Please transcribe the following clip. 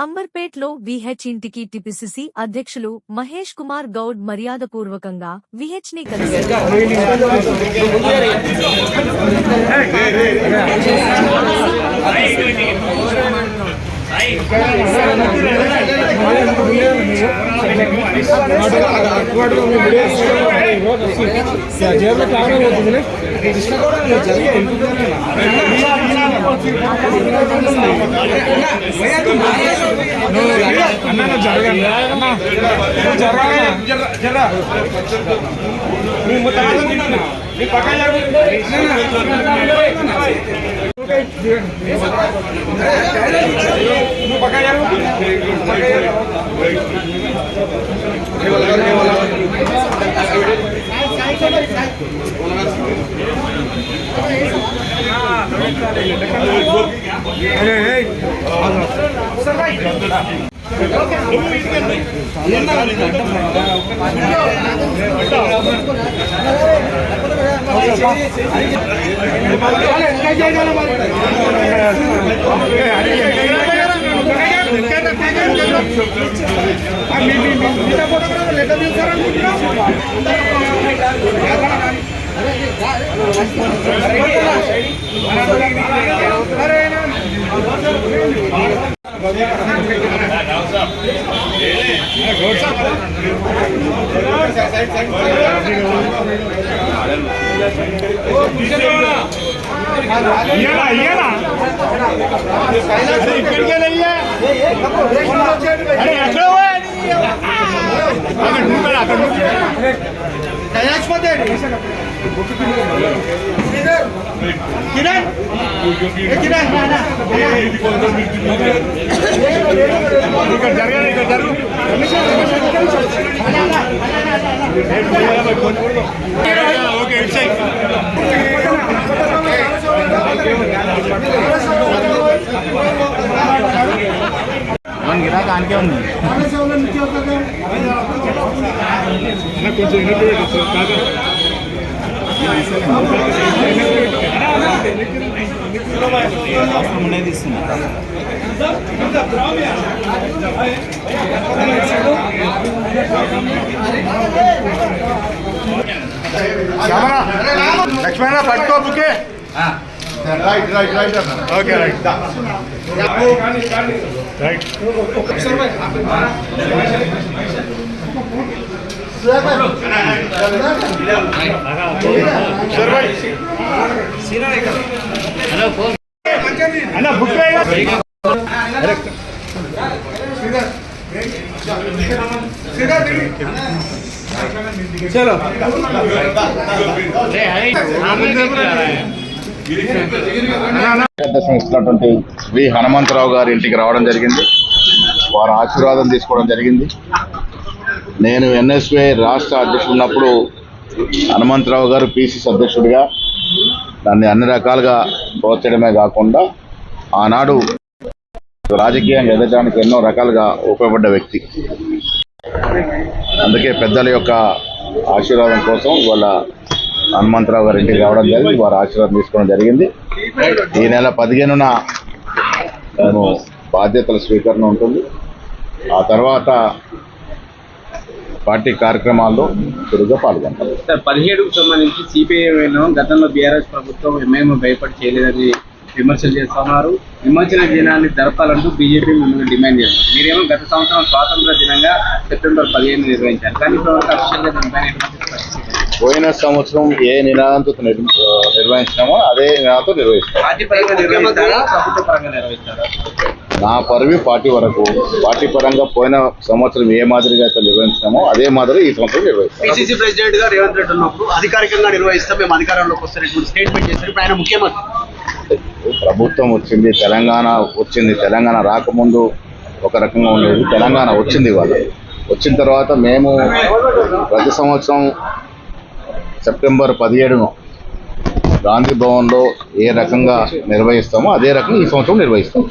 అంబర్పేట్లో VH ఇంటికి TPCC అధ్యక్షులు మహేష్ కుమార్ గౌడ్ మర్యాదపూర్వకంగా విహెచ్ ని కలిశారు. లక్ష్మణ పట్టుకో bouquet right right right okay right right అన్న బుకే చలో ఇస్తున్నటువంటి వి హనుమంతరావు గారి ఇంటికి రావడం జరిగింది. వారి ఆశీర్వాదం తీసుకోవడం జరిగింది. నేను ఎన్ఎస్వై రాష్ట్ర అధ్యక్షుడు ఉన్నప్పుడు హనుమంతరావు గారు పిసిసి అధ్యక్షుడిగా దాన్ని అన్ని రకాలుగా ప్రోత్సహించడమే కాకుండా ఆనాడు రాజకీయంగా ఎదగడానికి ఎన్నో రకాలుగా ఉపయోగపడ్డ వ్యక్తి. అందుకే పెద్దల యొక్క ఆశీర్వాదం కోసం ఇవాళ హనుమంతరావు గారి ఇంటికి రావడం జరిగింది. వారి ఆశీర్వాదం తీసుకోవడం జరిగింది. ఈ నెల 15న మేము బాధ్యతల స్వీకరణ ఉంటుంది. ఆ తర్వాత పార్టీ కార్యక్రమాల్లో చురుగ్గా పాల్గొంటాం. 17కు సంబంధించి సిపిఐ గతంలో బీఆర్ఎస్ ప్రభుత్వం ఎంఐఎం భయపడి చేయలేదని విమర్శలు చేస్తున్నారు. విమోచన దినాన్ని జరపాలంటూ బీజేపీ మిమ్మల్ని డిమాండ్ చేస్తారు. మీరేమో గత సంవత్సరం స్వాతంత్ర దినంగా సెప్టెంబర్ 15 నిర్వహించారు. కానీ ఇప్పటివరకు అఫీషియల్గా దానిపైన పోయిన సంవత్సరం ఏ నినాదంతో నిర్వహించినామో అదే నినాదంతో నిర్వహిస్తాం. నా పరివి పార్టీ వరకు పార్టీ పరంగా పోయిన సంవత్సరం ఏ మాదిరిగా అయితే నిర్వహించినామో అదే మాదిరి ఈ సంవత్సరం నిర్వహిస్తాం. పిసిసి ప్రెసిడెంట్ గా రేవంత్ రెడ్డి ఉన్నప్పుడు అధికారికంగా నిర్వహిస్తాం, మేము అధికారంలోకి వస్తున్నటువంటి స్టేట్మెంట్ చేశారు. ఇప్పుడు ఆయన ముఖ్యమంత్రి. ప్రభుత్వం వచ్చింది, తెలంగాణ వచ్చింది. తెలంగాణ రాకముందు ఒక రకంగా ఉండేది. తెలంగాణ వచ్చింది. వాళ్ళు వచ్చిన తర్వాత మేము ప్రతి సంవత్సరం సెప్టెంబర్ 17న గాంధీ భవన్లో ఏ రకంగా నిర్వహిస్తామో అదే రకంగా ఈ సంవత్సరం నిర్వహిస్తాం.